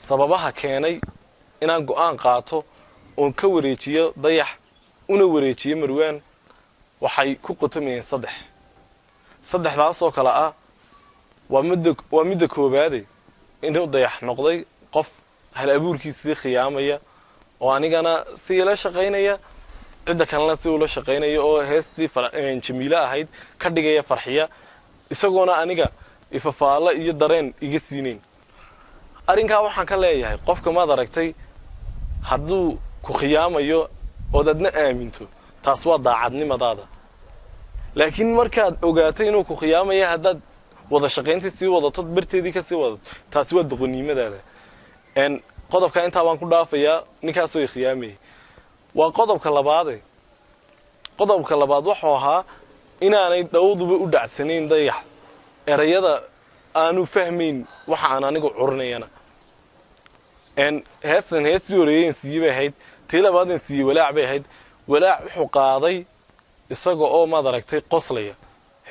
sababaha keenay inaan go'aan qaato oon ka wareejiyo dayax una wareejiyo marwaan waxay ku qotomeen saddexdaas oo kala ah waa midda koobaad inuu dayax noqday qof hal abuurkiisii khiyaamaya oo anigana si ila shaqeynaya cid kalena si ula shaqeynaya oo heestii jamiila ahayd ka dhigaya farxiya isagoona aniga ifafaala iyo dareen iga siineen arinka waxaan ka leeyahay qofka ma aragtay hadduu ku khiyaamayo oo dadna aaminto taas waa daacadnimadaada laakiin markaad ogaatay inuu ku khiyaamayo haddaad wada shaqeyntii sii wadato barteedii ka sii wadato taas waa doqonnimadaada qodobka inta baan ku dhaafayaa ninkaas oo khiyaamay waa qodobka labaad wuxuu ahaa inaanay dhawduba u dhacsanayn dayax erayada aanu fahmayn waxa aan anigu curinayana heestii horeeyeen siiyay ahayd tii labaadna siiyay walaac bay ahayd walaac wuxuu qaaday isaga oo ma aragtay qoslaya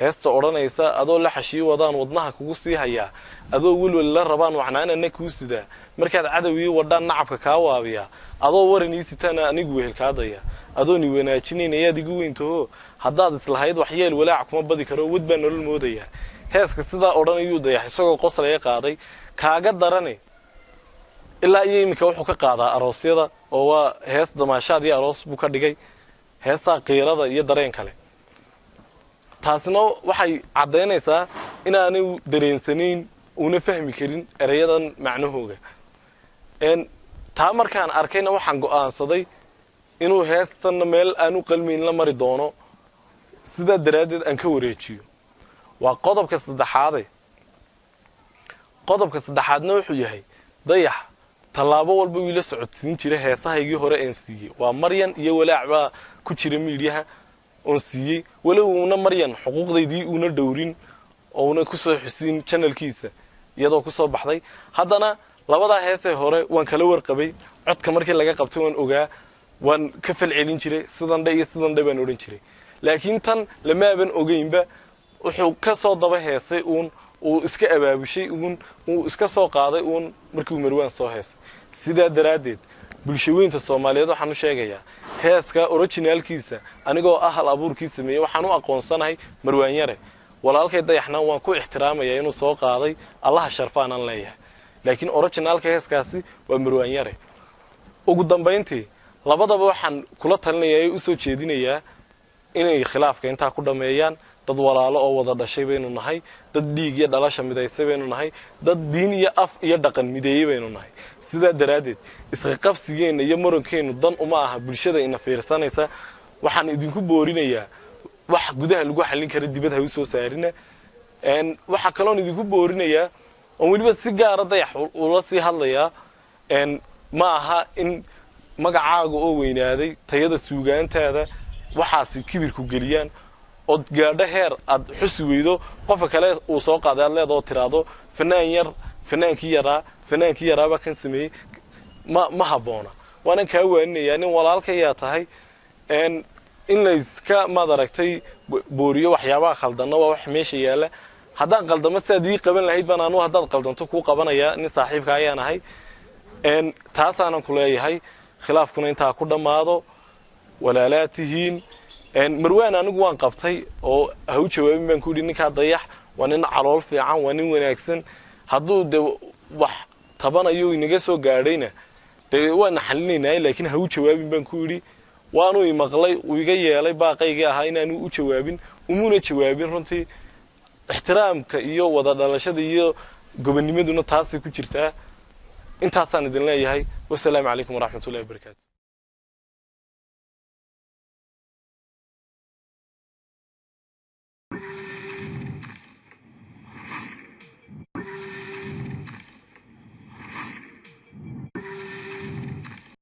heesta oranaysa adoo la xashiyo wadaan wadnaha kugu sii haya adoo walwal la rabaan waxnaanana ku sida markaad cadawiyo wadaan nacabka ka waabiya adoo waraniisitana anigu wehelkaadaya adoo ni wanaajinayna adigu weynto haddaad islahayd wax yeel walaac kuma badi karo wad baan nolol moodaya heeska sida oranayo dayax isagoo qoslaya qaaday kaaga darane ilaa imika wuxuu ka qaadaa aroosyada oo waa hees damaashaad iyo aroos buu ka dhigay heesta qiirada iyo dareen kale taasna waxay cadeynaysaa inaanu dareensanayn una fahmi karin erayadan macnahooga taa markaan arkayna waxaan go'aansaday inuu heestan meel aanu qalmeyn la mari doono sida daraadeed aan ka wareejiyo waa qodobka saddexaadna wuxuu yahay dayax talaabo walba uu la socodsiin jiray heesahaygii hore aan siiyay waa maryan iyo walaacba ku jira miidiyaha oo siiyay walowna maryan xuquuqdeedii una dhowrin oo una ku soo xusin channelkiisa iyadoo ku soo baxday haddana labada heesay hore waan kala warqabay codka markii laga qabtay waan ogaa waan ka falcelin jiray sidan baan oran jiray laakiin tan lama aban ogeynba wuxuu ka soo daba heesay uu iska abaabushay uu iska soo qaaday markii marwaan soo heesay sida daraadeed bulshooyinka Soomaaliyeed waxaan u sheegayaa heeska originalkiisa anigoo hal abuurkiisa sameeyay waxaan u aqoonsanahay marwaan yare walaalkay dayaxna waan ku ixtiraamayaa inuu soo qaaday Allah sharfaan aan leeyahay laakiin originalka heeskaasi waa marwaan yare ugu dambeyntii labadaba waxaan kula talinayaa u soo jeedinayaa inay khilaafka inta ku dhameeyaan dad walaalo oo wada dhashay baynu nahay dad dhiig iyo dhalasha midaysay baynu nahay dad diin iyo af iyo dhaqan mideeyay baynu nahay sida daraadeed isqa qabsigeena iyo murankeenu dan uma aha bulshada ina fiirsanaysa waxaan idinku boorinayaa wax gudaha lagu xalin karo dibadda u soo saarina waxa kaloon idinku boorinayaa oo waliba si gaar ah dayax ula sii hadlaya ma aha in magacaaga oo weynaaday tayada suugaantaada waxaasi kibirku geliyaan oo gaadha heer aad xusi weydo qofka kale uu soo qaaday leedo tiraado fanaankii yaraa ba kan sameeyay ma haboona waana ka waaninayaa nin walaalka yaa tahay in la iska madaragtay booriyo waxyaabaha khaldana waa wax meesha yaala haddaan qaldamo sidii qaban lahayd baan aanu haddaad qaldanto ku qabanaya nin saaxiibka ayaan ahay taasaanan ku leeyahay khilaafkuna intaa ku dhamaado walaalaatihiin marwaan anigu waan qabtay oo haw jawaabin baan ku yiri ninka dayax waa nin calool fiican waa nin wanaagsan hadduu de wax tabanayo inaga soo gaadhayna de waan xalinaynaa laakiin haw jawaabin baan ku yiri waanu imaqlay uu iga yeelay baaqayga ahaa inaanu u jawaabin umuna jawaabin runtii ixtiraamka iyo wada dhalashada iyo gobonimaduna taasi ku jirtaa intaasaan idin leeyahay wassalaamu calaykum waraxmatullaahi wabarakaatuh